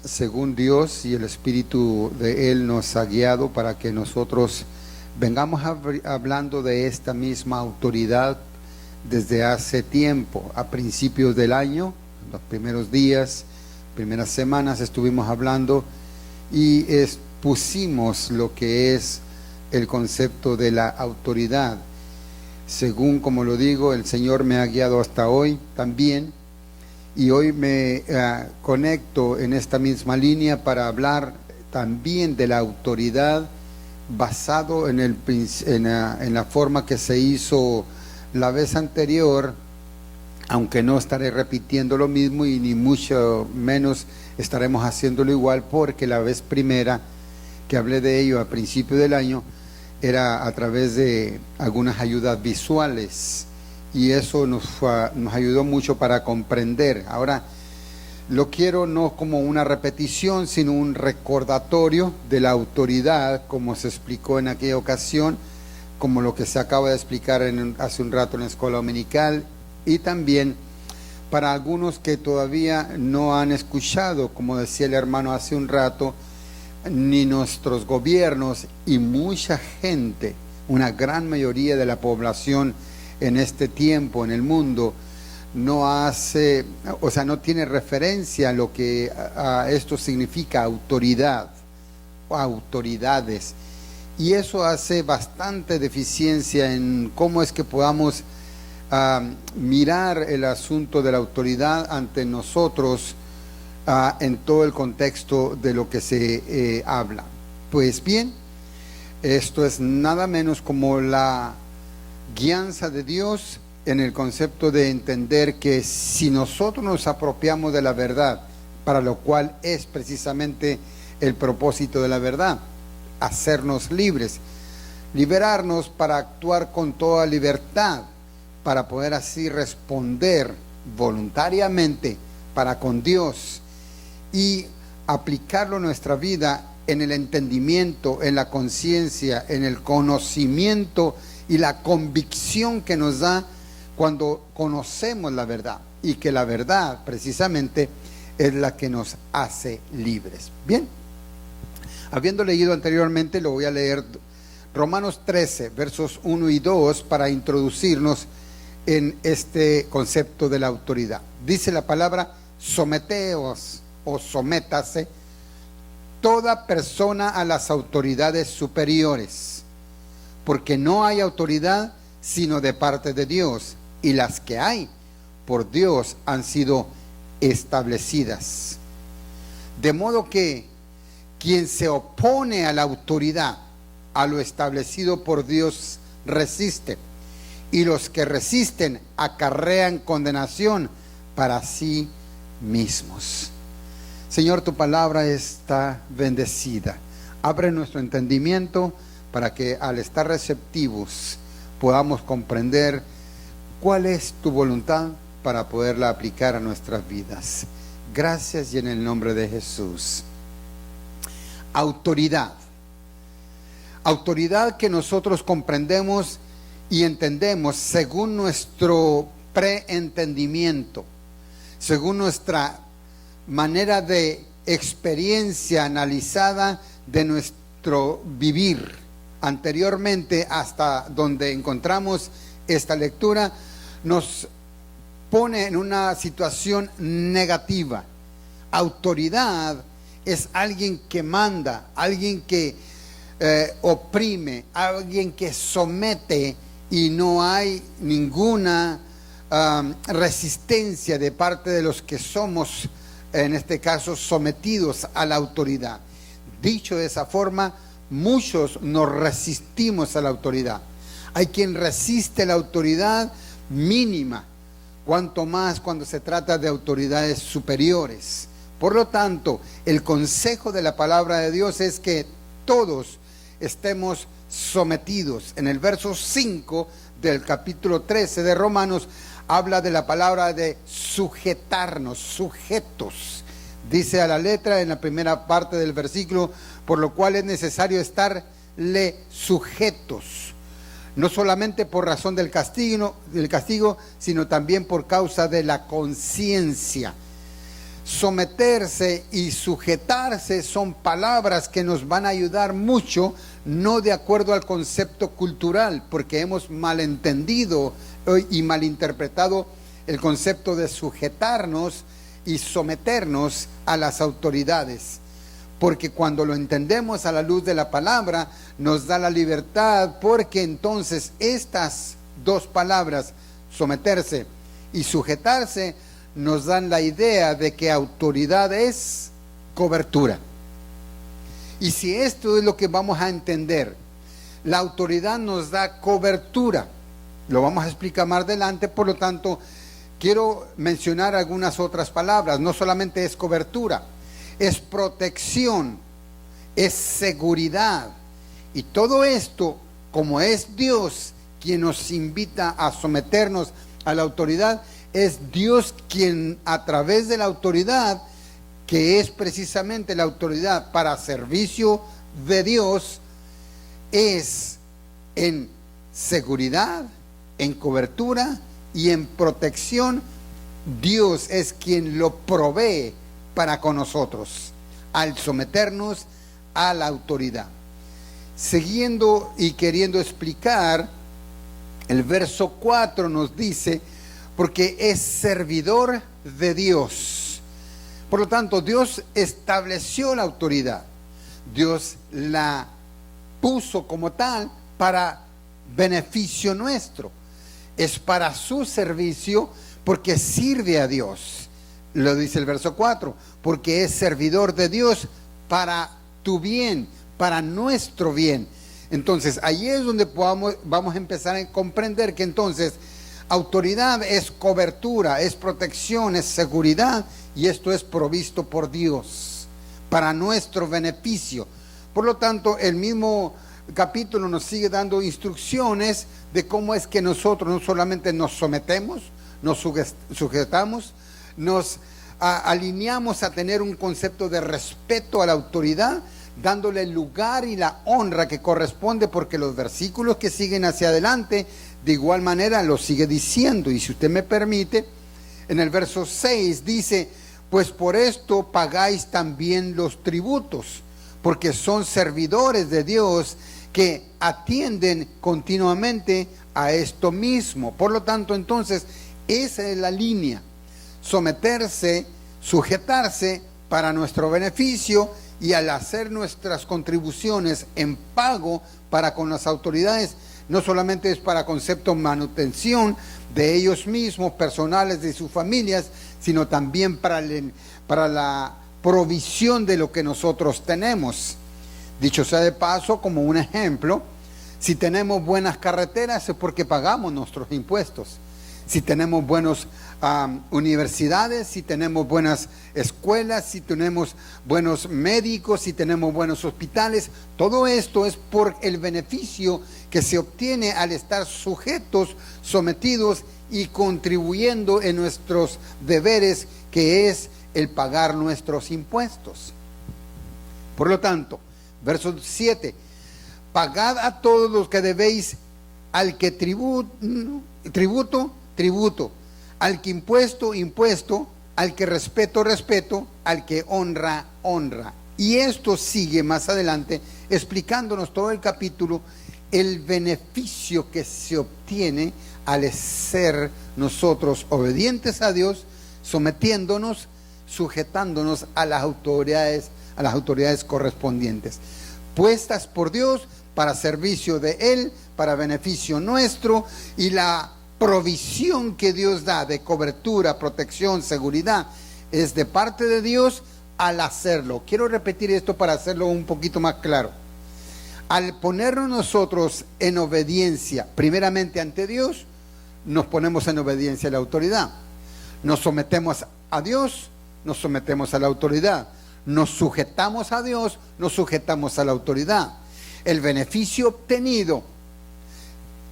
según Dios y el Espíritu de Él nos ha guiado para que nosotros vengamos hablando de esta misma autoridad desde hace tiempo. A principios del año, los primeros días, primeras semanas estuvimos hablando y expusimos lo que es el concepto de la autoridad. Según como lo digo, el Señor me ha guiado hasta hoy también. Y hoy me conecto en esta misma línea para hablar también de la autoridad basado en la forma que se hizo la vez anterior, aunque no estaré repitiendo lo mismo y ni mucho menos estaremos haciéndolo igual, porque la vez primera que hablé de ello a principio del año era a través de algunas ayudas visuales. Y eso nos ayudó mucho para comprender. Ahora, lo quiero no como una repetición, sino un recordatorio de la autoridad, como se explicó en aquella ocasión, como lo que se acaba de explicar hace un rato en la escuela dominical, y también para algunos que todavía no han escuchado, como decía el hermano hace un rato, ni nuestros gobiernos y mucha gente, una gran mayoría de la población en este tiempo en el mundo no hace, o sea, no tiene referencia a lo que esto significa autoridad o autoridades, y eso hace bastante deficiencia en cómo es que podamos mirar el asunto de la autoridad ante nosotros en todo el contexto de lo que se habla. Pues bien, esto es nada menos como la guianza de Dios en el concepto de entender que si nosotros nos apropiamos de la verdad, para lo cual es precisamente el propósito de la verdad, hacernos libres, liberarnos para actuar con toda libertad, para poder así responder voluntariamente para con Dios y aplicarlo en nuestra vida, en el entendimiento, en la conciencia, en el conocimiento y la convicción que nos da cuando conocemos la verdad, y que la verdad precisamente es la que nos hace libres. Bien, habiendo leído anteriormente, lo voy a leer Romanos 13, versos 1 y 2 para introducirnos en este concepto de la autoridad. Dice la palabra: someteos o sométase toda persona a las autoridades superiores, porque no hay autoridad sino de parte de Dios, y las que hay por Dios han sido establecidas. De modo que quien se opone a la autoridad, a lo establecido por Dios, resiste, y los que resisten acarrean condenación para sí mismos. Señor, tu palabra está bendecida. Abre nuestro entendimiento para que al estar receptivos podamos comprender cuál es tu voluntad para poderla aplicar a nuestras vidas. Gracias, y en el nombre de Jesús. Autoridad. Autoridad que nosotros comprendemos y entendemos según nuestro preentendimiento, según nuestra manera de experiencia analizada de nuestro vivir. Anteriormente, hasta donde encontramos esta lectura, nos pone en una situación negativa. Autoridad es alguien que manda, alguien que oprime, alguien que somete, y no hay ninguna resistencia de parte de los que somos, en este caso, sometidos a la autoridad. Dicho de esa forma, muchos nos resistimos a la autoridad. Hay quien resiste la autoridad mínima, cuanto más cuando se trata de autoridades superiores. Por lo tanto, el consejo de la palabra de Dios es que todos estemos sometidos. En el verso 5 del capítulo 13 de Romanos habla de la palabra de sujetarnos, sujetos. Dice a la letra en la primera parte del versículo: por lo cual es necesario estarle sujetos, no solamente por razón del castigo, sino también por causa de la conciencia. Someterse y sujetarse son palabras que nos van a ayudar mucho, no de acuerdo al concepto cultural, porque hemos malentendido y malinterpretado el concepto de sujetarnos y someternos a las autoridades. Porque cuando lo entendemos a la luz de la palabra, nos da la libertad, porque entonces estas dos palabras, someterse y sujetarse, nos dan la idea de que autoridad es cobertura. Y si esto es lo que vamos a entender, la autoridad nos da cobertura. Lo vamos a explicar más adelante, por lo tanto, quiero mencionar algunas otras palabras. No solamente es cobertura, es protección, es seguridad. Y todo esto, como es Dios quien nos invita a someternos a la autoridad, es Dios quien a través de la autoridad, que es precisamente la autoridad para servicio de Dios, es en seguridad, en cobertura y en protección. Dios es quien lo provee para con nosotros al someternos a la autoridad. Siguiendo y queriendo explicar, el verso 4 nos dice, porque es servidor de Dios. Por lo tanto, Dios estableció la autoridad. Dios la puso como tal para beneficio nuestro. Es para su servicio, porque sirve a Dios. Lo dice el verso 4, porque es servidor de Dios para tu bien, para nuestro bien. Entonces, ahí es donde vamos a empezar a comprender que entonces autoridad es cobertura, es protección, es seguridad, y esto es provisto por Dios para nuestro beneficio. Por lo tanto, el mismo capítulo nos sigue dando instrucciones de cómo es que nosotros no solamente nos sometemos, nos sujetamos, nos alineamos a tener un concepto de respeto a la autoridad, dándole el lugar y la honra que corresponde, porque los versículos que siguen hacia adelante de igual manera lo sigue diciendo. Y si usted me permite, en el verso 6 dice, pues por esto pagáis también los tributos, porque son servidores de Dios que atienden continuamente a esto mismo. Por lo tanto, entonces, esa es la línea: someterse, sujetarse para nuestro beneficio, y al hacer nuestras contribuciones en pago para con las autoridades, no solamente es para concepto manutención de ellos mismos, personales, de sus familias, sino también para la provisión de lo que nosotros tenemos. Dicho sea de paso, como un ejemplo, si tenemos buenas carreteras es porque pagamos nuestros impuestos. Si tenemos buenas universidades, si tenemos buenas escuelas, si tenemos buenos médicos, si tenemos buenos hospitales, todo esto es por el beneficio que se obtiene al estar sujetos, sometidos y contribuyendo en nuestros deberes, que es el pagar nuestros impuestos. Por lo tanto, verso 7, pagad a todos los que debéis, al que tributo, al que impuesto, al que respeto, al que honra. Y esto sigue más adelante explicándonos todo el capítulo, el beneficio que se obtiene al ser nosotros obedientes a Dios, sometiéndonos, sujetándonos a las autoridades correspondientes, puestas por Dios para servicio de Él, para beneficio nuestro, y la provisión que Dios da de cobertura, protección, seguridad, es de parte de Dios al hacerlo. Quiero repetir esto para hacerlo un poquito más claro. Al ponernos nosotros en obediencia, primeramente ante Dios, nos ponemos en obediencia a la autoridad. Nos sometemos a Dios, nos sometemos a la autoridad. Nos sujetamos a Dios, nos sujetamos a la autoridad. El beneficio obtenido,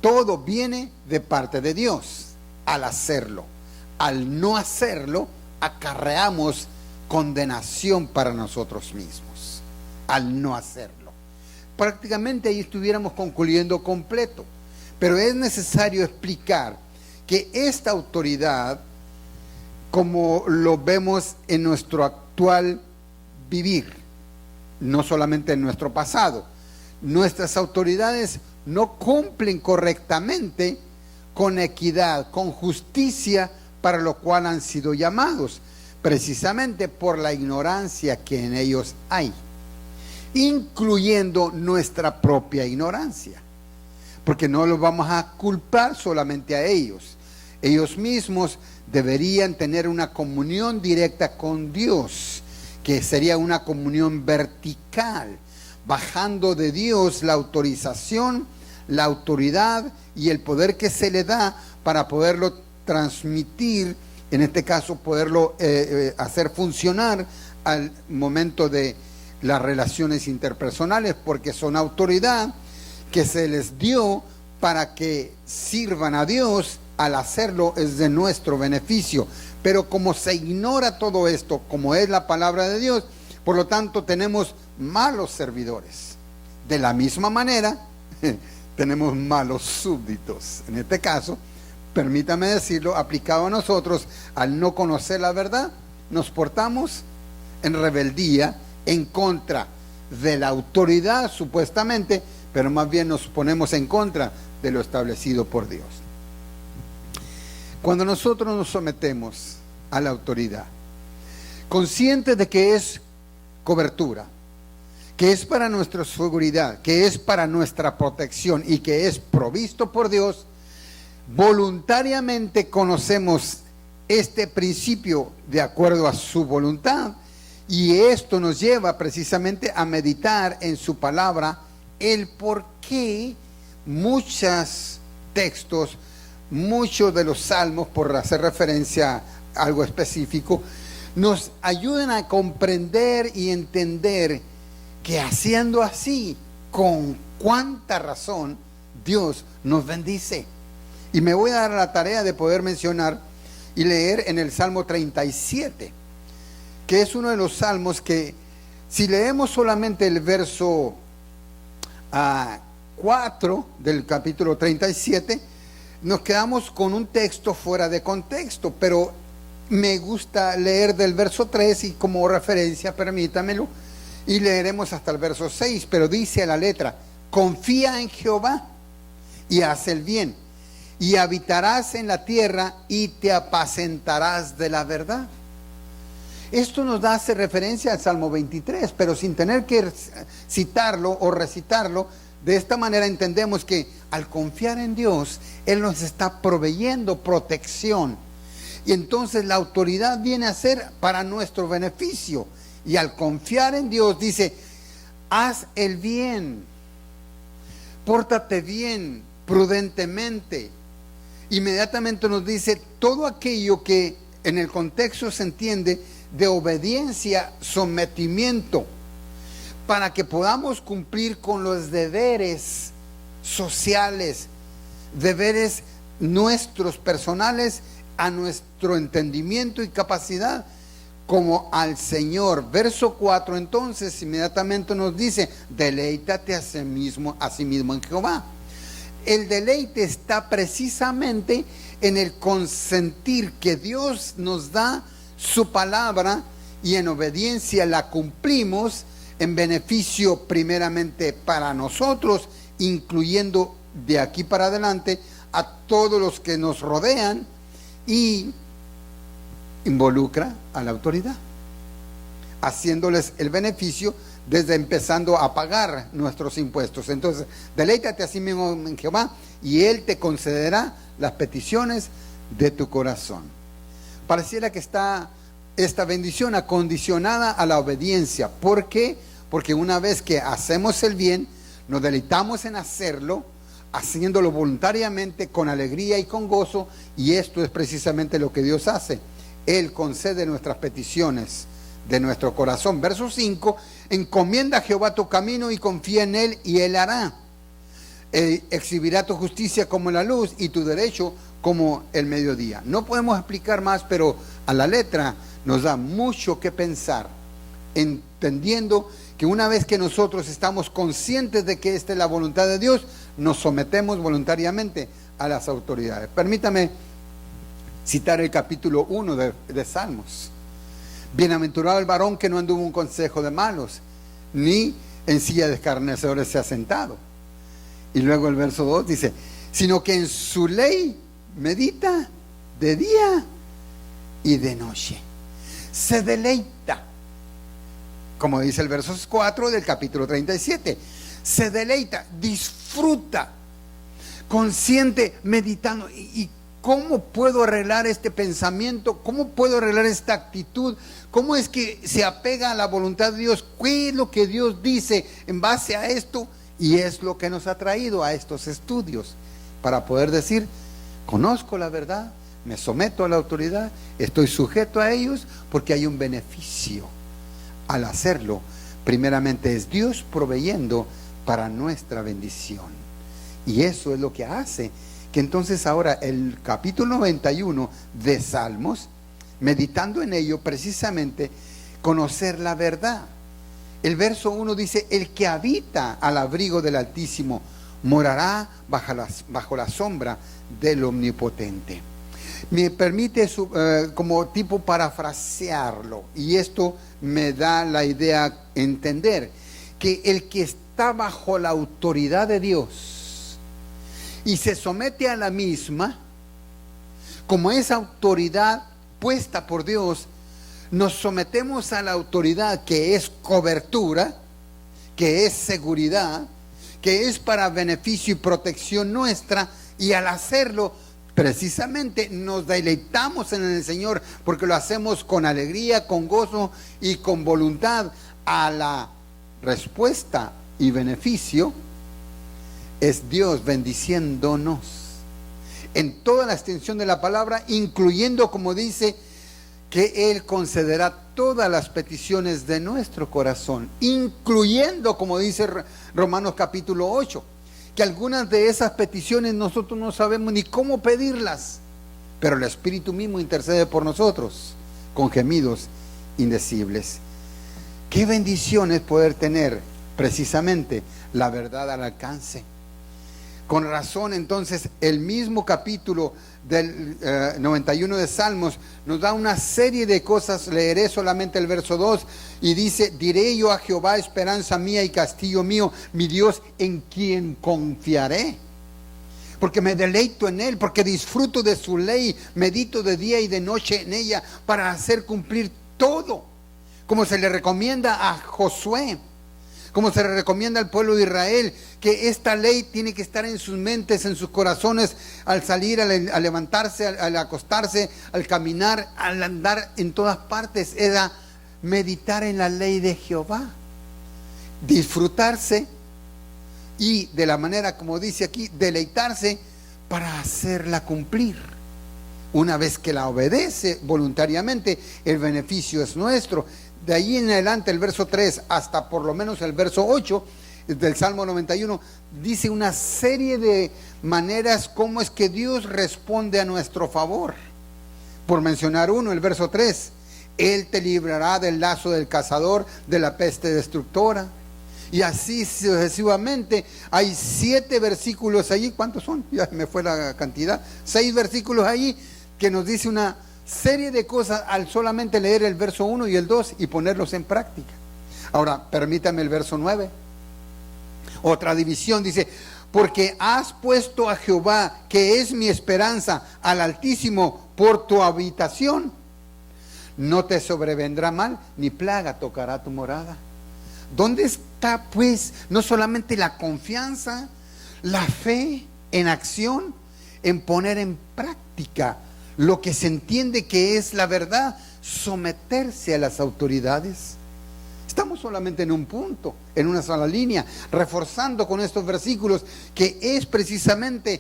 todo viene de parte de Dios al hacerlo. Al no hacerlo, acarreamos condenación para nosotros mismos. Al no hacerlo. Prácticamente ahí estuviéramos concluyendo completo. Pero es necesario explicar que esta autoridad como lo vemos en nuestro actual vivir, no solamente en nuestro pasado. Nuestras autoridades no cumplen correctamente con equidad, con justicia, para lo cual han sido llamados, precisamente por la ignorancia que en ellos hay, incluyendo nuestra propia ignorancia, porque no los vamos a culpar solamente a ellos. Ellos mismos deberían tener una comunión directa con Dios, que sería una comunión vertical, bajando de Dios la autorización, la autoridad y el poder que se le da para poderlo transmitir, en este caso poderlo hacer funcionar al momento de las relaciones interpersonales, porque son autoridad que se les dio para que sirvan a Dios. Al hacerlo es de nuestro beneficio, pero como se ignora todo esto, como es la palabra de Dios, por lo tanto tenemos malos servidores. De la misma manera tenemos malos súbditos. En este caso, permítame decirlo, aplicado a nosotros, al no conocer la verdad, nos portamos en rebeldía en contra de la autoridad supuestamente, pero más bien nos ponemos en contra de lo establecido por Dios. Cuando nosotros nos sometemos a la autoridad, conscientes de que es cobertura, que es para nuestra seguridad, que es para nuestra protección y que es provisto por Dios, voluntariamente conocemos este principio de acuerdo a su voluntad, y esto nos lleva precisamente a meditar en su palabra el por qué muchos textos, muchos de los salmos, por hacer referencia a algo específico, nos ayudan a comprender y entender que haciendo así, con cuánta razón Dios nos bendice. Y me voy a dar la tarea de poder mencionar y leer en el Salmo 37, que es uno de los salmos que, si leemos solamente el verso 4 del capítulo 37, nos quedamos con un texto fuera de contexto, pero me gusta leer del verso 3 y como referencia, permítamelo, y leeremos hasta el verso 6, pero dice la letra: confía en Jehová y haz el bien, y habitarás en la tierra y te apacentarás de la verdad. Esto nos hace referencia al Salmo 23, pero sin tener que citarlo o recitarlo. De esta manera entendemos que al confiar en Dios, Él nos está proveyendo protección. Y entonces la autoridad viene a ser para nuestro beneficio. Y al confiar en Dios dice: haz el bien, pórtate bien, prudentemente. Inmediatamente nos dice todo aquello que en el contexto se entiende de obediencia, sometimiento, para que podamos cumplir con los deberes sociales, deberes nuestros personales, a nuestro entendimiento y capacidad, como al Señor. Verso 4 entonces inmediatamente nos dice: deleítate a sí mismo en Jehová. El deleite está precisamente en el consentir que Dios nos da su palabra y en obediencia la cumplimos, en beneficio primeramente para nosotros, incluyendo de aquí para adelante a todos los que nos rodean, y involucra a la autoridad, haciéndoles el beneficio desde empezando a pagar nuestros impuestos. Entonces, deleítate a sí mismo en Jehová y Él te concederá las peticiones de tu corazón. Pareciera que está esta bendición acondicionada a la obediencia. ¿Por qué? Porque una vez que hacemos el bien, nos deleitamos en hacerlo, haciéndolo voluntariamente, con alegría y con gozo, y esto es precisamente lo que Dios hace. Él concede nuestras peticiones de nuestro corazón. Verso 5: encomienda a Jehová tu camino y confía en Él y Él hará. Exhibirá tu justicia como la luz y tu derecho como el mediodía. No podemos explicar más, pero a la letra nos da mucho que pensar, entendiendo que una vez que nosotros estamos conscientes de que esta es la voluntad de Dios, nos sometemos voluntariamente a las autoridades. Permítame citar el capítulo 1 de Salmos. Bienaventurado el varón que no anduvo en consejo de malos, ni en silla de escarnecedores se ha sentado. Y luego el verso 2 dice, sino que en su ley medita de día y de noche. Se deleita. Como dice el verso 4 del capítulo 37. Se deleita, disfruta, consciente, meditando. ¿Y cómo puedo arreglar este pensamiento? ¿Cómo puedo arreglar esta actitud? ¿Cómo es que se apega a la voluntad de Dios? ¿Qué es lo que Dios dice en base a esto? Y es lo que nos ha traído a estos estudios, para poder decir, conozco la verdad, me someto a la autoridad, estoy sujeto a ellos, porque hay un beneficio al hacerlo. Primeramente es Dios proveyendo para nuestra bendición. Y eso es lo que hace que entonces ahora el capítulo 91 de Salmos, meditando en ello, precisamente conocer la verdad. El verso 1 dice, el que habita al abrigo del Altísimo morará bajo la sombra del Omnipotente. Me permite como tipo parafrasearlo, y esto me da la idea entender que el que está bajo la autoridad de Dios y se somete a la misma, como esa autoridad puesta por Dios, nos sometemos a la autoridad que es cobertura, que es seguridad, que es para beneficio y protección nuestra, y al hacerlo precisamente nos deleitamos en el Señor, porque lo hacemos con alegría, con gozo y con voluntad. A la respuesta y beneficio es Dios bendiciéndonos en toda la extensión de la palabra, incluyendo, como dice, que Él concederá todas las peticiones de nuestro corazón, incluyendo, como dice Romanos capítulo 8, que algunas de esas peticiones nosotros no sabemos ni cómo pedirlas, pero el Espíritu mismo intercede por nosotros con gemidos indecibles. Qué bendición es poder tener precisamente la verdad al alcance. Con razón, entonces, el mismo capítulo del 91 de Salmos nos da una serie de cosas. Leeré solamente el verso 2 y dice, diré yo a Jehová, esperanza mía y castillo mío, mi Dios, en quien confiaré. Porque me deleito en Él, porque disfruto de su ley, medito de día y de noche en ella para hacer cumplir todo, como se le recomienda a Josué, como se le recomienda al pueblo de Israel, que esta ley tiene que estar en sus mentes, en sus corazones, al salir, al levantarse, al acostarse, al caminar, al andar en todas partes. Era meditar en la ley de Jehová, disfrutarse y de la manera como dice aquí, deleitarse para hacerla cumplir. Una vez que la obedece voluntariamente, el beneficio es nuestro. De ahí en adelante, el verso 3 hasta por lo menos el verso 8 del Salmo 91, dice una serie de maneras como es que Dios responde a nuestro favor. Por mencionar uno, el verso 3, Él te librará del lazo del cazador, de la peste destructora. Y así sucesivamente. Hay 7 versículos allí. ¿Cuántos son? Ya me fue la cantidad. 6 versículos allí que nos dice una serie de cosas al solamente leer el verso 1 y el 2 y ponerlos en práctica. Ahora, permítame el verso 9. Otra división dice, porque has puesto a Jehová, que es mi esperanza, al Altísimo por tu habitación. No te sobrevendrá mal, ni plaga tocará tu morada. ¿Dónde está pues no solamente la confianza, la fe en acción, en poner en práctica lo que se entiende que es la verdad, someterse a las autoridades? Estamos solamente en un punto, en una sola línea, reforzando con estos versículos que es precisamente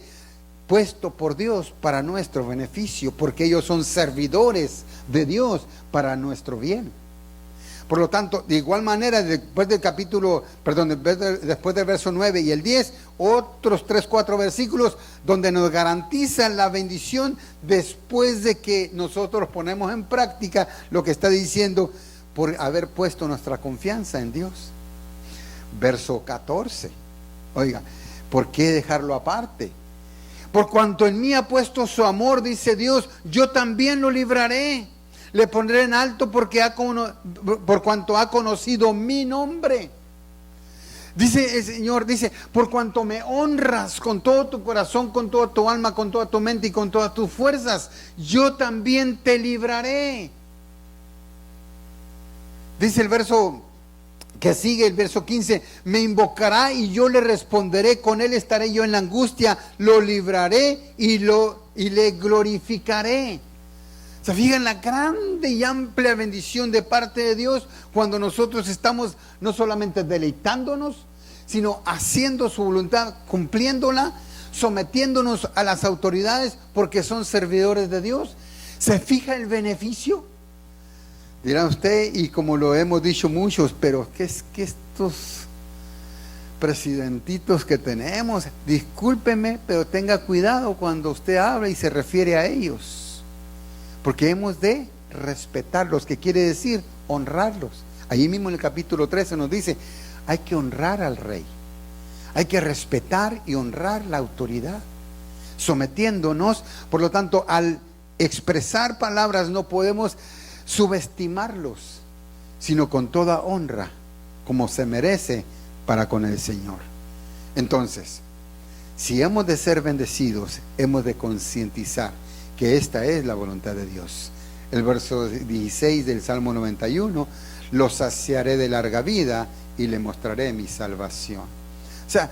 puesto por Dios para nuestro beneficio, porque ellos son servidores de Dios para nuestro bien. Por lo tanto, de igual manera, después del después del verso 9 y el 10, otros 3, 4 versículos donde nos garantizan la bendición después de que nosotros ponemos en práctica lo que está diciendo por haber puesto nuestra confianza en Dios. Verso 14, oiga, ¿por qué dejarlo aparte? Por cuanto en mí ha puesto su amor, dice Dios, yo también lo libraré. Le pondré en alto por cuanto ha conocido mi nombre. Dice el Señor, dice, por cuanto me honras con todo tu corazón, con toda tu alma, con toda tu mente y con todas tus fuerzas, yo también te libraré. Dice el verso que sigue, el verso 15, me invocará y yo le responderé, con él estaré yo en la angustia, lo libraré y le glorificaré. ¿Se fijan la grande y amplia bendición de parte de Dios cuando nosotros estamos no solamente deleitándonos, sino haciendo su voluntad, cumpliéndola, sometiéndonos a las autoridades porque son servidores de Dios? ¿Se fija el beneficio? Dirá usted, y como lo hemos dicho muchos, pero ¿qué es que estos presidentitos que tenemos? Discúlpeme, pero tenga cuidado cuando usted habla y se refiere a ellos. Porque hemos de respetarlos, que quiere decir honrarlos. Ahí mismo en el capítulo 13 nos dice, hay que honrar al rey. Hay que respetar y honrar la autoridad, sometiéndonos. Por lo tanto, al expresar palabras no podemos subestimarlos, sino con toda honra, como se merece para con el Señor. Entonces, si hemos de ser bendecidos, hemos de concientizar que esta es la voluntad de Dios. El verso 16 del Salmo 91, lo saciaré de larga vida y le mostraré mi salvación. O sea,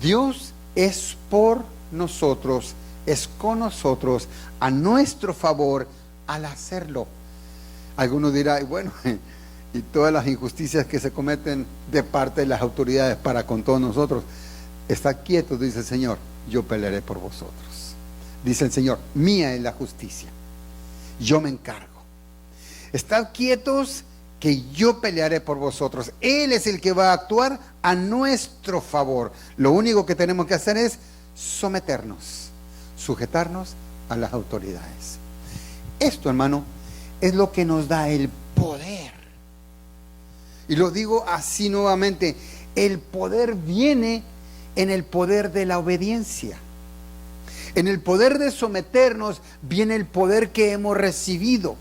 Dios es por nosotros, es con nosotros, a nuestro favor al hacerlo. Algunos dirán, bueno, y todas las injusticias que se cometen de parte de las autoridades para con todos nosotros, estad quietos, dice el Señor, yo pelearé por vosotros. Dice el Señor, mía es la justicia, yo me encargo. Estad quietos que yo pelearé por vosotros. Él es el que va a actuar a nuestro favor. Lo único que tenemos que hacer es someternos, sujetarnos a las autoridades. Esto, hermano, es lo que nos da el poder. Y lo digo así nuevamente, el poder viene en el poder de la obediencia. En el poder de someternos viene el poder que hemos recibido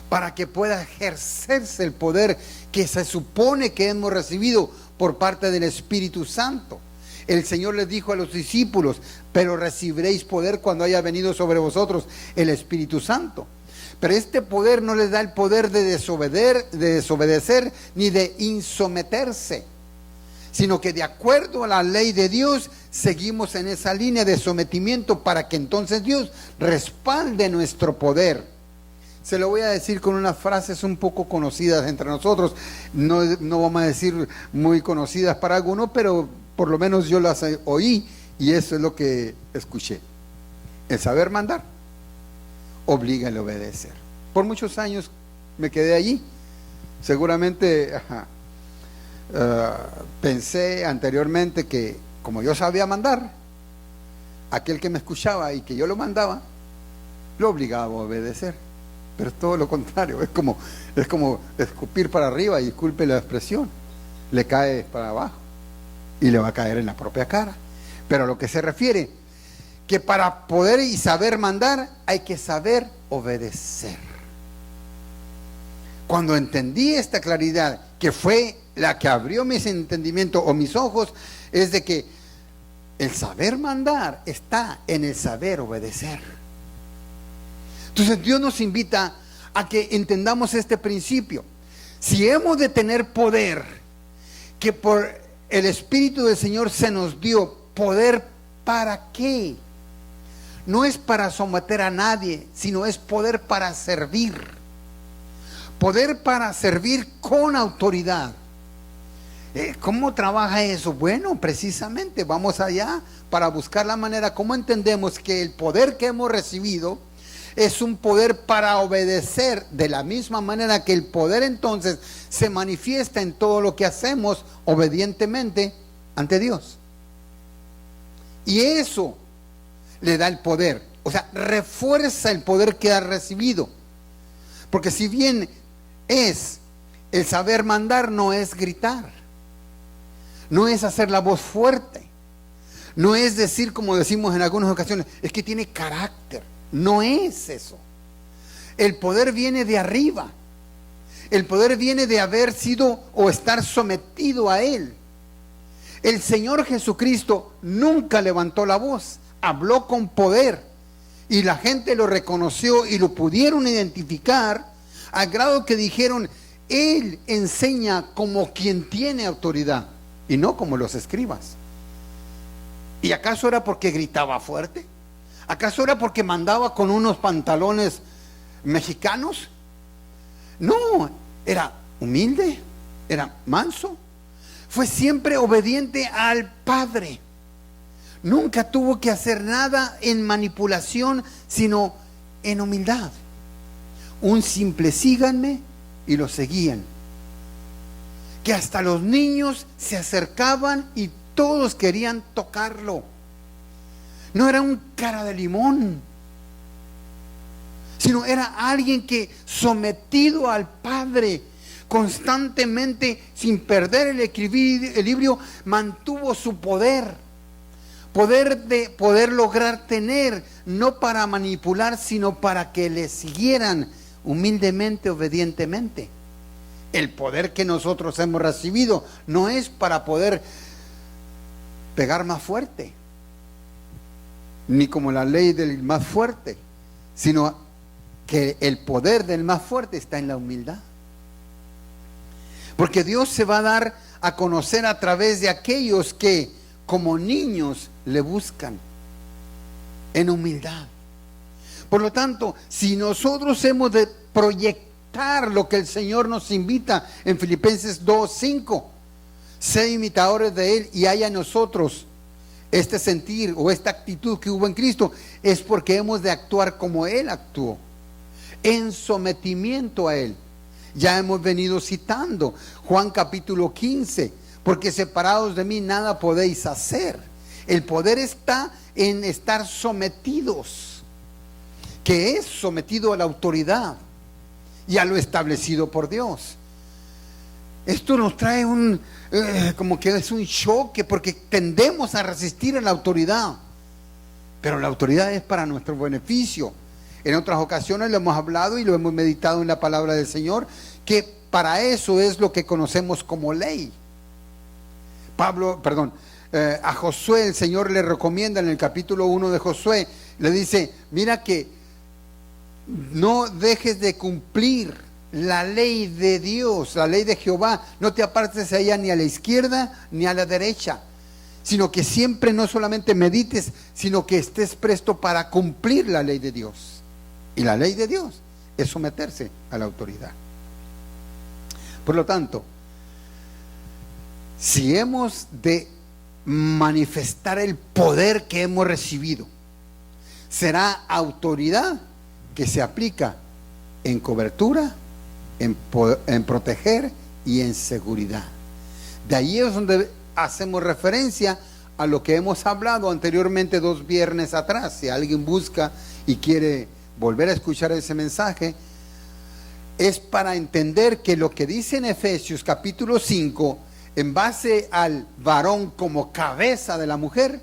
para que pueda ejercerse el poder que se supone que hemos recibido por parte del Espíritu Santo. El Señor les dijo a los discípulos, pero recibiréis poder cuando haya venido sobre vosotros el Espíritu Santo. Pero este poder no les da el poder de desobedecer ni de insometerse, sino que de acuerdo a la ley de Dios seguimos en esa línea de sometimiento para que entonces Dios respalde nuestro poder. Se lo voy a decir con unas frases un poco conocidas entre nosotros, no vamos a decir muy conocidas para algunos, pero por lo menos yo las oí y eso es lo que escuché. El saber mandar obliga el obedecer. Por muchos años me quedé allí. Seguramente pensé anteriormente que como yo sabía mandar, aquel que me escuchaba y que yo lo mandaba, lo obligaba a obedecer. Pero es todo lo contrario, es como escupir para arriba, y disculpe la expresión, le cae para abajo y le va a caer en la propia cara. Pero a lo que se refiere, que para poder y saber mandar hay que saber obedecer. Cuando entendí esta claridad, que fue la que abrió mis entendimientos o mis ojos, es de que el saber mandar está en el saber obedecer. Entonces Dios nos invita a que entendamos este principio. Si hemos de tener poder, que por el Espíritu del Señor se nos dio, ¿poder para qué? No es para someter a nadie, sino es poder para servir. Poder para servir con autoridad. ¿Cómo trabaja eso? Bueno, precisamente vamos allá para buscar la manera, cómo entendemos que el poder que hemos recibido es un poder para obedecer, de la misma manera que el poder entonces se manifiesta en todo lo que hacemos obedientemente ante Dios. Y eso le da el poder, o sea, refuerza el poder que ha recibido. Porque si bien es el saber mandar, no es gritar, no es hacer la voz fuerte, No es decir, como decimos en algunas ocasiones, es que tiene carácter. No es eso. El poder viene de arriba. El poder viene de haber sido o estar sometido a Él. El Señor Jesucristo nunca levantó la voz, habló con poder y la gente lo reconoció y lo pudieron identificar al grado que dijeron, Él enseña como quien tiene autoridad y no como los escribas. ¿Y acaso era porque gritaba fuerte? ¿Acaso era porque mandaba con unos pantalones mexicanos? No, era humilde, era manso. Fue siempre obediente al Padre. Nunca tuvo que hacer nada en manipulación, sino en humildad. Un simple síganme y lo seguían. Que hasta los niños se acercaban y todos querían tocarlo. No era un cara de limón, sino era alguien que sometido al Padre, constantemente, sin perder el equilibrio, mantuvo su poder de poder lograr tener, no para manipular, sino para que le siguieran humildemente, obedientemente. El poder que nosotros hemos recibido no es para poder pegar más fuerte, ni como la ley del más fuerte, sino que el poder del más fuerte está en la humildad. Porque Dios se va a dar a conocer a través de aquellos que como niños le buscan en humildad. Por lo tanto, si nosotros hemos de proyectar lo que el Señor nos invita en Filipenses 2:5, sé imitadores de Él y haya en nosotros este sentir o esta actitud que hubo en Cristo, es porque hemos de actuar como Él actuó, en sometimiento a Él. Ya hemos venido citando Juan capítulo 15, porque separados de mí nada podéis hacer. El poder está en estar sometidos, que es sometido a la autoridad y a lo establecido por Dios. Esto nos trae como que es un choque, porque tendemos a resistir a la autoridad, pero la autoridad es para nuestro beneficio. En otras ocasiones lo hemos hablado y lo hemos meditado en la palabra del Señor, que para eso es lo que conocemos como ley. A Josué el Señor le recomienda en el capítulo 1 de Josué, le dice, mira que no dejes de cumplir la ley de Dios, la ley de Jehová, no te apartes de ella ni a la izquierda ni a la derecha, sino que siempre no solamente medites, sino que estés presto para cumplir la ley de Dios. Y la ley de Dios es someterse a la autoridad. Por lo tanto, si hemos de manifestar el poder que hemos recibido, será autoridad que se aplica en cobertura, en proteger y en seguridad. De ahí es donde hacemos referencia a lo que hemos hablado anteriormente 2 viernes atrás. Si alguien busca y quiere volver a escuchar ese mensaje, es para entender que lo que dice en Efesios capítulo 5, en base al varón como cabeza de la mujer,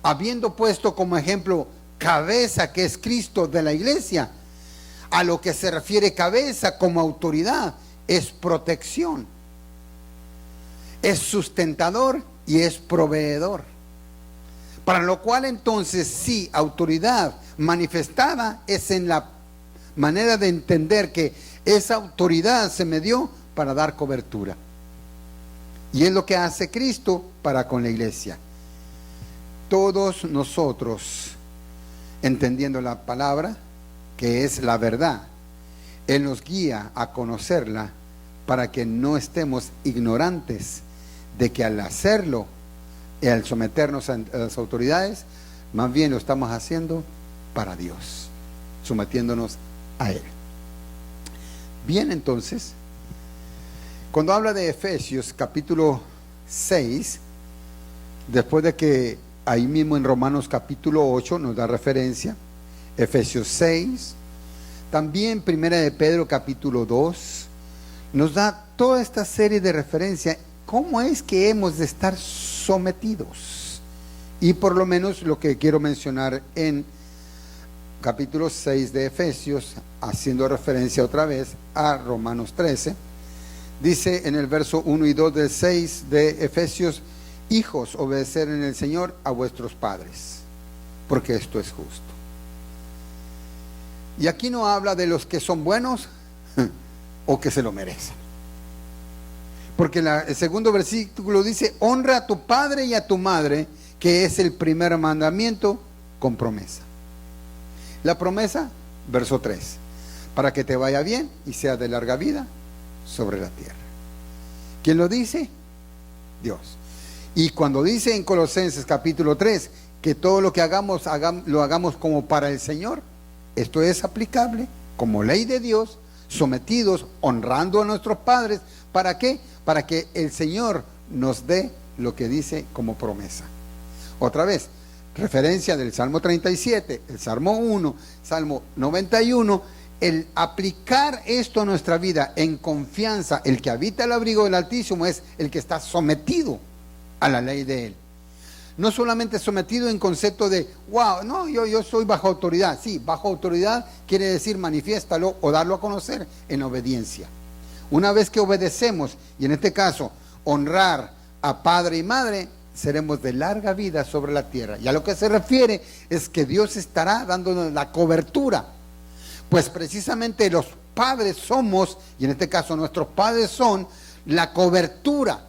habiendo puesto como ejemplo cabeza que es Cristo de la iglesia, a lo que se refiere cabeza como autoridad, es protección, es sustentador y es proveedor. Para lo cual entonces sí, autoridad manifestada es en la manera de entender que esa autoridad se me dio para dar cobertura. Y es lo que hace Cristo para con la iglesia. Todos nosotros, entendiendo la palabra, que es la verdad, Él nos guía a conocerla para que no estemos ignorantes de que al hacerlo, al someternos a las autoridades, más bien lo estamos haciendo para Dios, sometiéndonos a Él. Bien, entonces, cuando habla de Efesios capítulo 6, después de que ahí mismo en Romanos capítulo 8 nos da referencia, Efesios 6, también Primera de Pedro capítulo 2, nos da toda esta serie de referencias. ¿Cómo es que hemos de estar sometidos? Y por lo menos lo que quiero mencionar en capítulo 6 de Efesios, haciendo referencia otra vez a Romanos 13, dice en el verso 1 y 2 del 6 de Efesios: hijos, obedecer en el Señor a vuestros padres, porque esto es justo. Y aquí no habla de los que son buenos o que se lo merecen, porque el segundo versículo dice: honra a tu padre y a tu madre, que es el primer mandamiento con promesa. La promesa, verso 3, para que te vaya bien y sea de larga vida sobre la tierra. ¿Quién lo dice? Dios. Y cuando dice en Colosenses capítulo 3 que todo lo que hagamos, lo hagamos como para el Señor, esto es aplicable como ley de Dios, sometidos, honrando a nuestros padres. ¿Para qué? Para que el Señor nos dé lo que dice como promesa. Otra vez, referencia del Salmo 37, el Salmo 1, Salmo 91, el aplicar esto a nuestra vida en confianza. El que habita el abrigo del Altísimo es el que está sometido a la ley de Él. No solamente sometido en concepto de, wow, no, yo soy bajo autoridad. Sí, bajo autoridad quiere decir manifiéstalo o darlo a conocer en obediencia. Una vez que obedecemos, y en este caso, honrar a padre y madre, seremos de larga vida sobre la tierra. Y a lo que se refiere es que Dios estará dándonos la cobertura. Pues precisamente los padres somos, y en este caso nuestros padres son, la cobertura,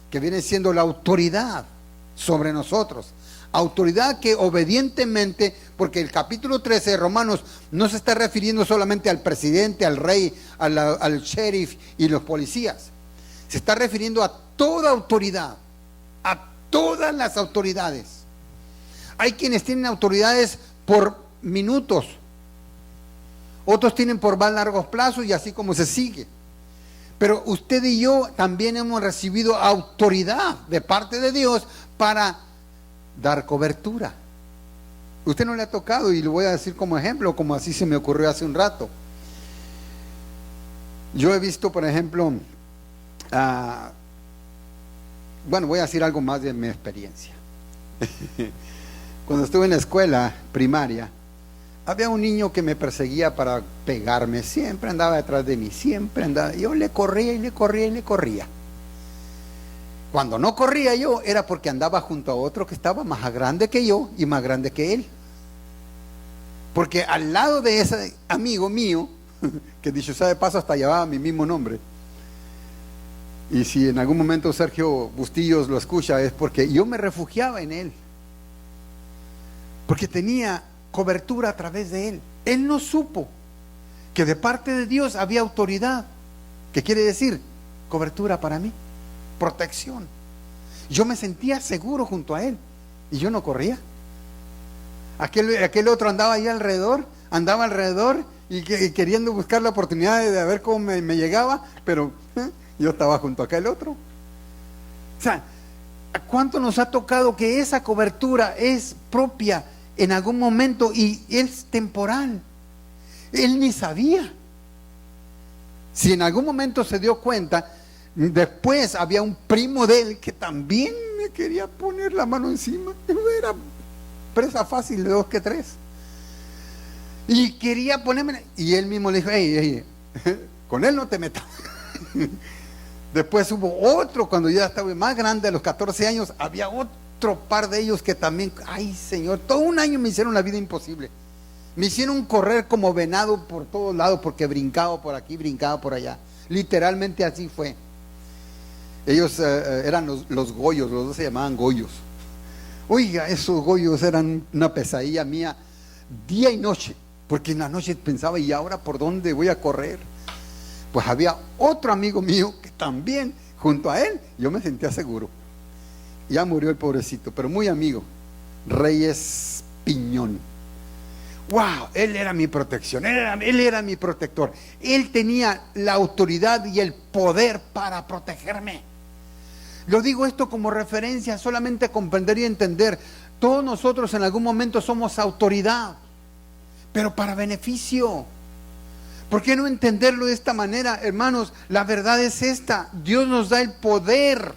que viene siendo la autoridad sobre nosotros. Autoridad que obedientemente, porque el capítulo 13 de Romanos no se está refiriendo solamente al presidente, al rey, al sheriff y los policías. Se está refiriendo a toda autoridad, a todas las autoridades. Hay quienes tienen autoridades por minutos, otros tienen por más largos plazos, y así como se sigue. Pero usted y yo también hemos recibido autoridad de parte de Dios para dar cobertura. Usted no le ha tocado, y lo voy a decir como ejemplo, como así se me ocurrió hace un rato. Yo he visto, por ejemplo, bueno, voy a decir algo más de mi experiencia. Cuando estuve en la escuela primaria, había un niño que me perseguía para pegarme, siempre andaba detrás de mí, siempre andaba, yo le corría y le corría y le corría. Cuando no corría yo, era porque andaba junto a otro que estaba más grande que yo y más grande que él. Porque al lado de ese amigo mío, que dicho sea de paso hasta llevaba mi mismo nombre, y si en algún momento Sergio Bustillos lo escucha, es porque yo me refugiaba en él, porque tenía cobertura a través de él. Él no supo que de parte de Dios había autoridad. ¿Qué quiere decir? Cobertura para mí, protección. Yo me sentía seguro junto a él y yo no corría. Aquel otro andaba ahí alrededor, y queriendo buscar la oportunidad de ver cómo me llegaba, pero yo estaba junto a aquel otro. O sea, ¿cuánto nos ha tocado que esa cobertura es propia en algún momento y es temporal? Él ni sabía. Si en algún momento se dio cuenta, después había un primo de él que también me quería poner la mano encima. Era presa fácil de 2 que 3. Y quería ponerme, y él mismo le dijo: hey, con él no te metas. Después hubo otro, cuando yo ya estaba más grande, a los 14 años, había otro par de ellos que también, ay Señor, todo un año me hicieron la vida imposible. Me hicieron correr como venado por todos lados, porque brincaba por aquí, brincaba por allá. Literalmente así fue. Ellos eran los goyos, los dos se llamaban goyos. Oiga, esos goyos eran una pesadilla mía día y noche, porque en la noche pensaba: ¿y ahora por dónde voy a correr? Pues había otro amigo mío que también, junto a él, yo me sentía seguro. Ya murió el pobrecito, pero muy amigo, Reyes Piñón. Wow, él era mi protección, él era mi protector. Él tenía la autoridad y el poder para protegerme. Lo digo esto como referencia, solamente comprender y entender. Todos nosotros en algún momento somos autoridad, pero para beneficio. ¿Por qué no entenderlo de esta manera, hermanos? La verdad es esta: Dios nos da el poder,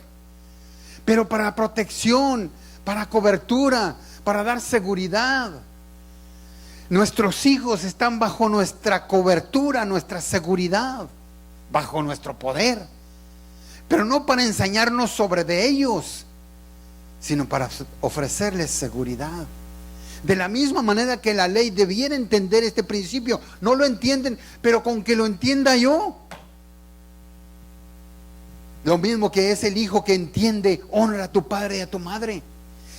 pero para protección, para cobertura, para dar seguridad. Nuestros hijos están bajo nuestra cobertura, nuestra seguridad, bajo nuestro poder, pero no para ensañarnos sobre de ellos, sino para ofrecerles seguridad. De la misma manera que la ley debiera entender este principio, no lo entienden, pero con que lo entienda yo. Lo mismo que es el hijo que entiende, honra a tu padre y a tu madre.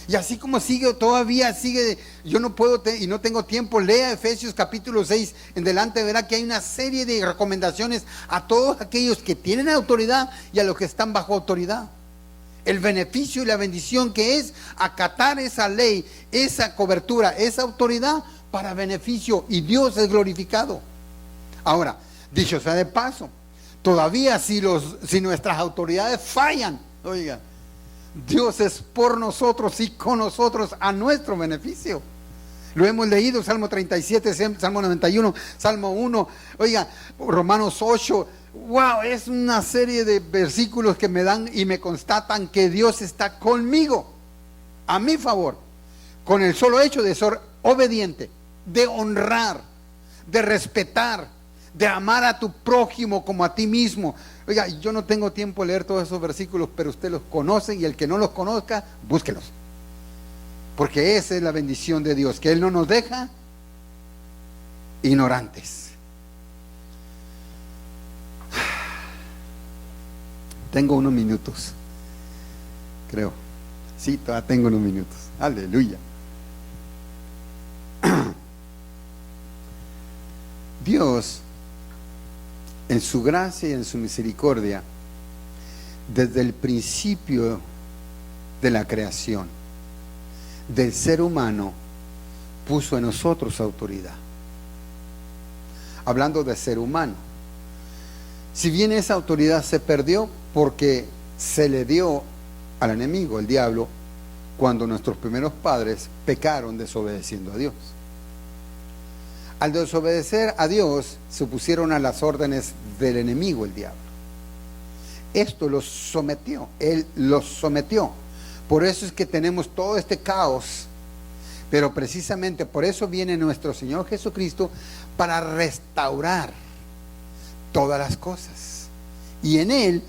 Y así como todavía sigue, yo no puedo y no tengo tiempo, lea Efesios capítulo 6 en delante, verá que hay una serie de recomendaciones a todos aquellos que tienen autoridad y a los que están bajo autoridad. El beneficio y la bendición que es acatar esa ley, esa cobertura, esa autoridad para beneficio, y Dios es glorificado. Ahora, dicho sea de paso, todavía si nuestras autoridades fallan, oiga, Dios es por nosotros y con nosotros a nuestro beneficio. Lo hemos leído, Salmo 37, Salmo 91, Salmo 1, oiga, Romanos 8. Wow, es una serie de versículos que me dan y me constatan que Dios está conmigo, a mi favor, con el solo hecho de ser obediente, de honrar, de respetar, de amar a tu prójimo como a ti mismo. Oiga, yo no tengo tiempo de leer todos esos versículos, pero usted los conoce, y el que no los conozca, búsquelos, porque esa es la bendición de Dios, que Él no nos deja ignorantes. Tengo unos minutos, creo. Sí, todavía tengo unos minutos. Aleluya. Dios, en su gracia y en su misericordia, desde el principio de la creación del ser humano, puso en nosotros autoridad. Hablando de ser humano, si bien esa autoridad se perdió porque se le dio al enemigo, el diablo, cuando nuestros primeros padres pecaron desobedeciendo a Dios. Al desobedecer a Dios, se opusieron a las órdenes del enemigo, el diablo. Esto los sometió, Él los sometió. Por eso es que tenemos todo este caos, pero precisamente por eso viene nuestro Señor Jesucristo, para restaurar todas las cosas. Y en Él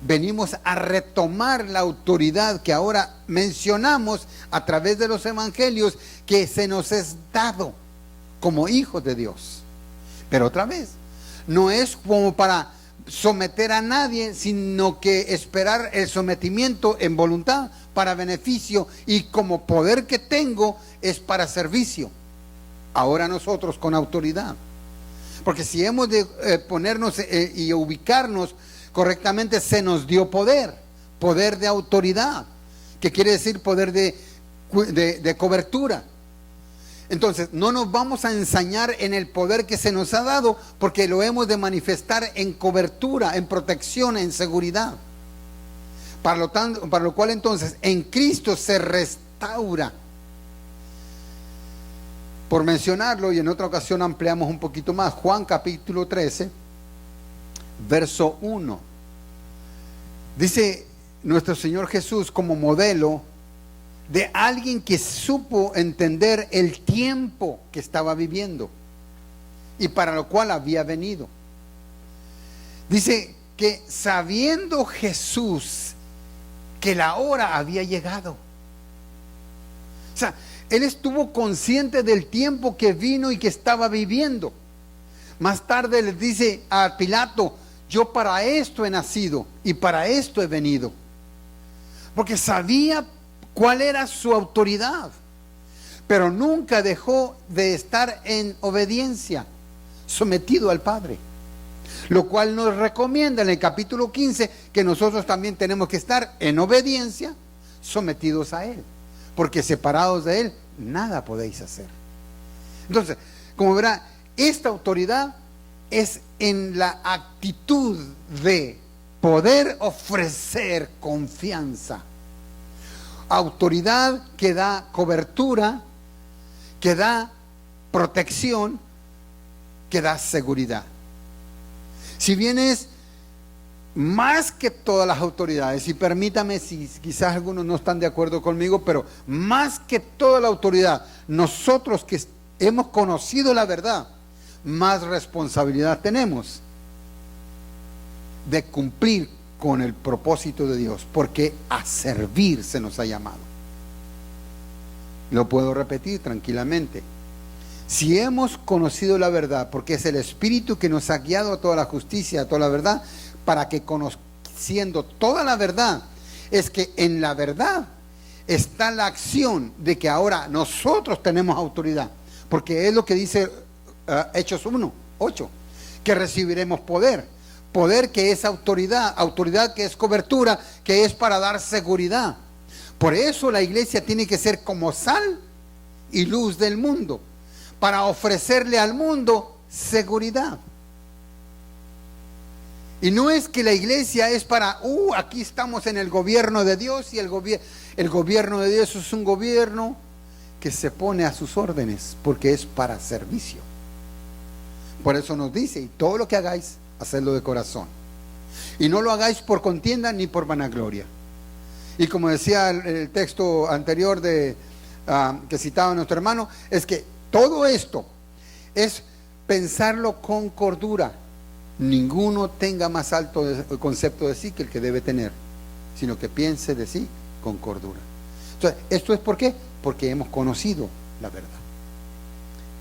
venimos a retomar la autoridad que ahora mencionamos a través de los evangelios, que se nos es dado como hijos de Dios. Pero otra vez, no es como para someter a nadie, sino que esperar el sometimiento en voluntad para beneficio, y como poder que tengo es para servicio. Ahora nosotros con autoridad, porque si hemos de ponernos y ubicarnos correctamente, se nos dio poder de autoridad, que quiere decir poder de cobertura. Entonces no nos vamos a ensañar en el poder que se nos ha dado, porque lo hemos de manifestar en cobertura, en protección, en seguridad. Para lo cual entonces en Cristo se restaura. Por mencionarlo, y en otra ocasión ampliamos un poquito más, Juan capítulo 13, verso 1. Dice nuestro Señor Jesús como modelo de alguien que supo entender el tiempo que estaba viviendo y para lo cual había venido. Dice que sabiendo Jesús que la hora había llegado. O sea, Él estuvo consciente del tiempo que vino y que estaba viviendo. Más tarde le dice a Pilato: yo para esto he nacido y para esto he venido. Porque sabía cuál era su autoridad, pero nunca dejó de estar en obediencia, sometido al Padre. Lo cual nos recomienda en el capítulo 15 que nosotros también tenemos que estar en obediencia, sometidos a Él, porque separados de Él nada podéis hacer. Entonces, como verá, esta autoridad es en la actitud de poder ofrecer confianza. Autoridad que da cobertura, que da protección, que da seguridad. Si bien es más que todas las autoridades, y permítame si quizás algunos no están de acuerdo conmigo, pero más que toda la autoridad, nosotros que hemos conocido la verdad, más responsabilidad tenemos de cumplir con el propósito de Dios, porque a servir se nos ha llamado. Lo puedo repetir tranquilamente. Si hemos conocido la verdad, porque es el Espíritu que nos ha guiado a toda la justicia, a toda la verdad, para que conociendo toda la verdad, es que en la verdad está la acción de que ahora nosotros tenemos autoridad, porque es lo que dice Hechos 1:8, que recibiremos poder que es autoridad, autoridad que es cobertura, que es para dar seguridad. Por eso la iglesia tiene que ser como sal y luz del mundo, para ofrecerle al mundo seguridad. Y no es que la iglesia es para, aquí estamos en el gobierno de Dios, y el gobierno de Dios es un gobierno que se pone a sus órdenes, porque es para servicio. Por eso nos dice, y todo lo que hagáis, hacedlo de corazón. Y no lo hagáis por contienda ni por vanagloria. Y como decía el texto anterior que citaba nuestro hermano, es que todo esto es pensarlo con cordura. Ninguno tenga más alto el concepto de sí que el que debe tener, sino que piense de sí con cordura. Entonces, ¿esto es por qué? Porque hemos conocido la verdad.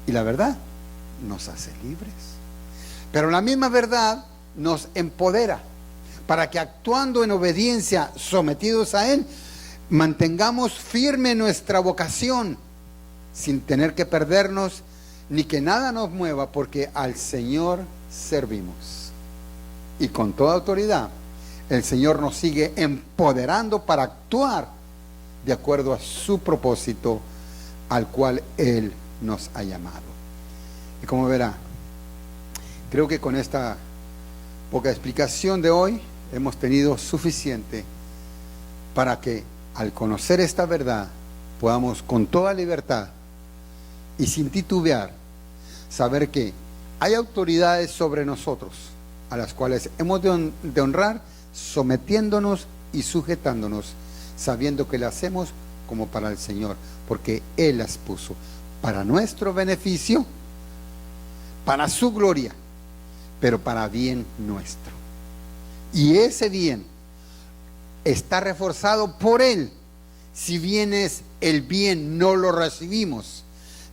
Y la verdad nos hace libres. Pero la misma verdad nos empodera para que, actuando en obediencia, sometidos a Él, mantengamos firme nuestra vocación, sin tener que perdernos ni que nada nos mueva, porque al Señor servimos. Y con toda autoridad el Señor nos sigue empoderando para actuar de acuerdo a su propósito, al cual Él nos ha llamado. Y como verá, creo que con esta poca explicación de hoy hemos tenido suficiente para que, al conocer esta verdad, podamos con toda libertad y sin titubear saber que hay autoridades sobre nosotros, a las cuales hemos de honrar, sometiéndonos y sujetándonos, sabiendo que las hacemos como para el Señor, porque Él las puso para nuestro beneficio, para su gloria, pero para bien nuestro. Y ese bien está reforzado por Él. Si bien es el bien, no lo recibimos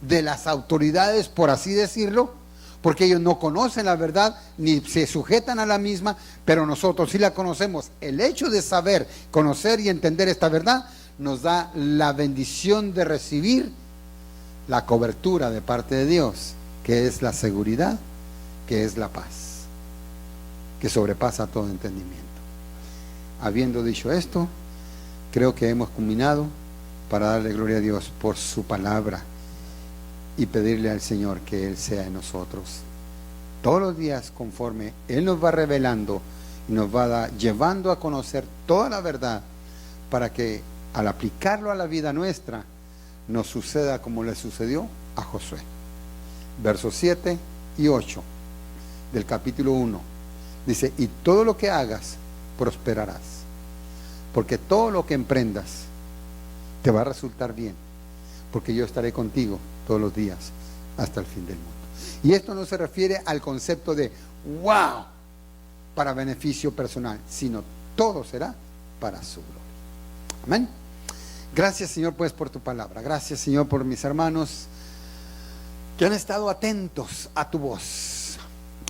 de las autoridades, por así decirlo, porque ellos no conocen la verdad ni se sujetan a la misma, pero nosotros sí la conocemos. El hecho de saber, conocer y entender esta verdad nos da la bendición de recibir la cobertura de parte de Dios, que es la seguridad, que es la paz, que sobrepasa todo entendimiento. Habiendo dicho esto, creo que hemos culminado para darle gloria a Dios por su palabra y pedirle al Señor que Él sea en nosotros todos los días, conforme Él nos va revelando y nos va llevando a conocer toda la verdad, para que al aplicarlo a la vida nuestra nos suceda como le sucedió a Josué. Versos 7 y 8 del capítulo 1 dice: y todo lo que hagas prosperarás, porque todo lo que emprendas te va a resultar bien, porque yo estaré contigo todos los días hasta el fin del mundo. Y esto no se refiere al concepto de wow, para beneficio personal, sino todo será para su gloria. Amén. Gracias, Señor, pues por tu palabra. Gracias, Señor, por mis hermanos que han estado atentos a tu voz,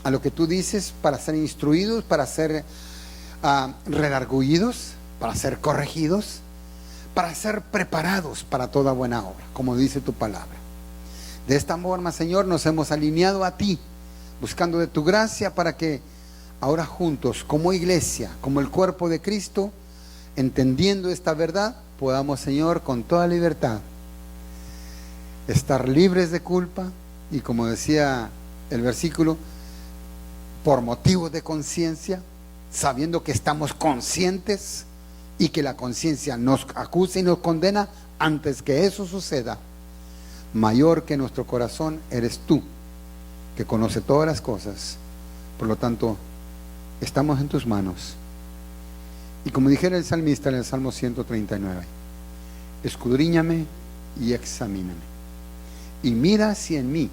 a lo que tú dices, para ser instruidos, para ser redargüidos, para ser corregidos, para ser preparados para toda buena obra, como dice tu palabra. De esta forma, Señor, nos hemos alineado a ti, buscando de tu gracia, para que ahora juntos, como iglesia, como el cuerpo de Cristo, entendiendo esta verdad, podamos, Señor, con toda libertad, estar libres de culpa, y como decía el versículo, por motivos de conciencia, sabiendo que estamos conscientes y que la conciencia nos acusa y nos condena. Antes que eso suceda, mayor que nuestro corazón eres tú, que conoce todas las cosas. Por lo tanto, estamos en tus manos Y como dijera el salmista en el Salmo 139, escudriñame y examíname, y mira si en mí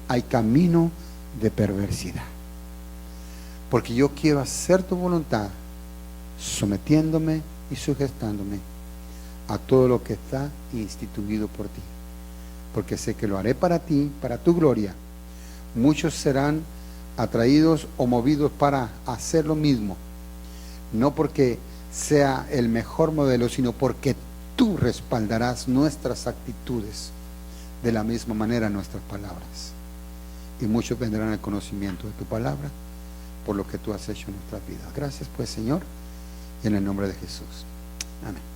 hay camino de perversidad, porque yo quiero hacer tu voluntad, sometiéndome y sujetándome a todo lo que está instituido por ti, porque sé que lo haré para ti, para tu gloria. Muchos serán atraídos o movidos para hacer lo mismo, no porque sea el mejor modelo, sino porque tú respaldarás nuestras actitudes de la misma manera nuestras palabras, y muchos vendrán al conocimiento de tu palabra por lo que tú has hecho en nuestras vidas. Gracias pues, Señor, y en el nombre de Jesús. Amén.